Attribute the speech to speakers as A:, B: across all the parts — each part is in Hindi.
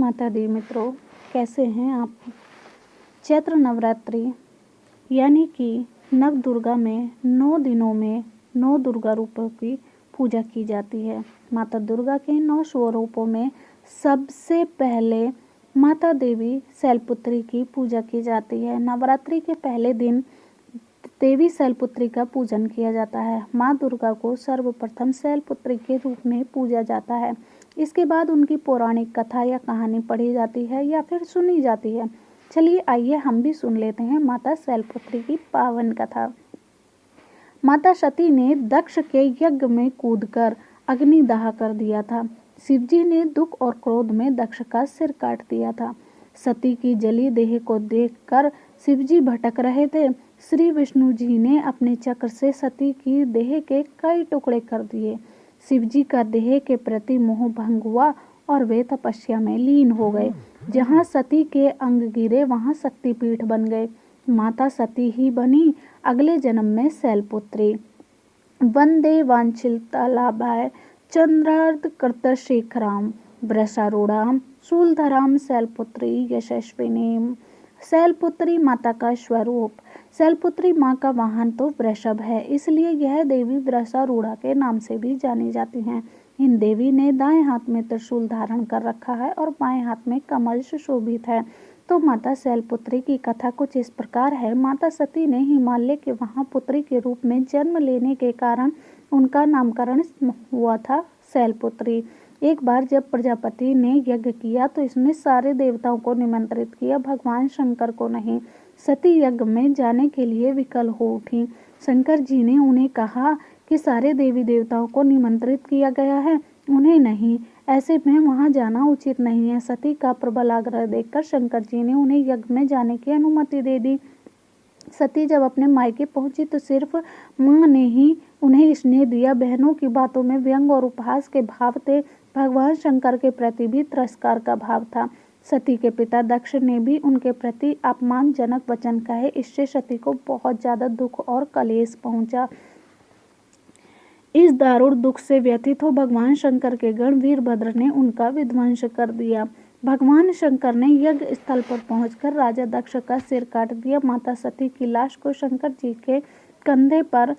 A: माता दी मित्रों, कैसे हैं आप। चैत्र नवरात्रि यानी कि नव दुर्गा में 9 दिनों में 9 दुर्गा रूपों की पूजा की जाती है। माता दुर्गा के 9 स्वरूपों में सबसे पहले माता देवी शैलपुत्री की पूजा की जाती है। नवरात्रि के पहले दिन देवी शैलपुत्री का पूजन किया जाता है। माँ दुर्गा को सर्वप्रथम शैलपुत्री के रूप में पूजा जाता है। इसके बाद उनकी पौराणिक कथा या कहानी पढ़ी जाती है या फिर सुनी जाती है। चलिए आइए हम भी सुन लेते हैं माता शैलपुत्री की पावन कथा। माता सती ने दक्ष के यज्ञ में कूदकर अग्निदाह कर दिया था। शिवजी ने दुख और क्रोध में दक्ष का सिर काट दिया था। सती की जली देह को देखकर शिवजी भटक रहे थे। श्री विष्णु जी ने अपने चक्र से सती की देह के कई टुकड़े कर दिए। शिवजी का देह के प्रति मोह भंग हुआ और वे तपस्या में लीन हो गए। जहाँ सती के अंग गिरे वहाँ शक्तिपीठ बन गए। माता सती ही बनी अगले जन्म में शैलपुत्री। वंदे वांछितालाभाय चंद्रार्ध कृतशेखराम वृषारूढ़ाम शूलधराम शैलपुत्री यशस्विनीम। शैलपुत्री माता का स्वरूप। शैलपुत्री माँ का वाहन तो वृषभ है, इसलिए यह देवी वृषारूढ़ा के नाम से भी जानी जाती हैं। इन देवी ने दाएं हाथ में त्रिशूल धारण कर रखा है और बाएं हाथ में कमल सुशोभित है। तो माता शैलपुत्री की कथा कुछ इस प्रकार है। माता सती ने हिमालय के वहाँ पुत्री के रूप में जन्म लेने के कारण उनका नामकरण हुआ था शैलपुत्री। एक बार जब प्रजापति ने यज्ञ किया तो इसमें सारे देवताओं को निमंत्रित किया, भगवान शंकर को नहीं। सती यज्ञ में जाने के लिए विकल हो उठी। शंकर जी ने उन्हें कहा कि सारे देवी देवताओं को निमंत्रित किया गया है, उन्हें नहीं, ऐसे में वहां जाना उचित नहीं है। सती का प्रबल आग्रह देखकर शंकर जी ने उन्हें यज्ञ में जाने की अनुमति दे दी। सती जब अपने मायके पहुंची तो सिर्फ माँ ने ही उन्हें स्नेह दिया। बहनों की बातों में व्यंग और उपहास के भाव थे। भगवान शंकर के प्रति भी तिरस्कार का भाव था। सती के पिता दक्ष ने भी उनके प्रति अपमानजनक वचन कहे। इससे सती को बहुत ज्यादा दुख और कलेश पहुंचा। इस दारुण दुख से व्यथित हो भगवान शंकर के गण वीरभद्र ने उनका विध्वंस कर दिया। भगवान शंकर ने यज्ञ स्थल पर पहुंचकर राजा दक्ष का सिर काट दिया। माता सती की लाश को शंकर जी के कंधे पर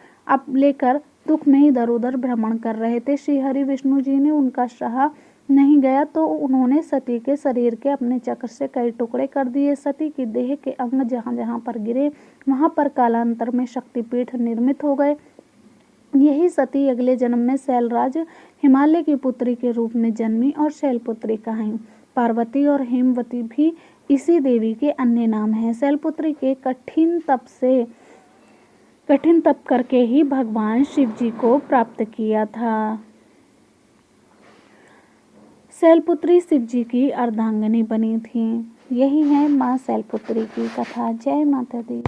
A: लेकर दुख में इधर उधर भ्रमण कर रहे थे। श्री हरि विष्णु जी ने उनका सहा नहीं गया तो उन्होंने सती के शरीर के अपने चक्र से कई टुकड़े कर दिए। सती की देह के अंग जहाँ जहाँ पर गिरे वहाँ पर कालांतर में शक्तिपीठ निर्मित हो गए। यही सती अगले जन्म में शैलराज हिमालय की पुत्री के रूप में जन्मी और शैलपुत्री कहाई। पार्वती और हेमवती भी इसी देवी के अन्य नाम हैं। शैलपुत्री के कठिन तप करके ही भगवान शिव जी को प्राप्त किया था। शैलपुत्री शिव जी की अर्धांगिनी बनी थी। यही है माँ शैलपुत्री की कथा। जय माता दी।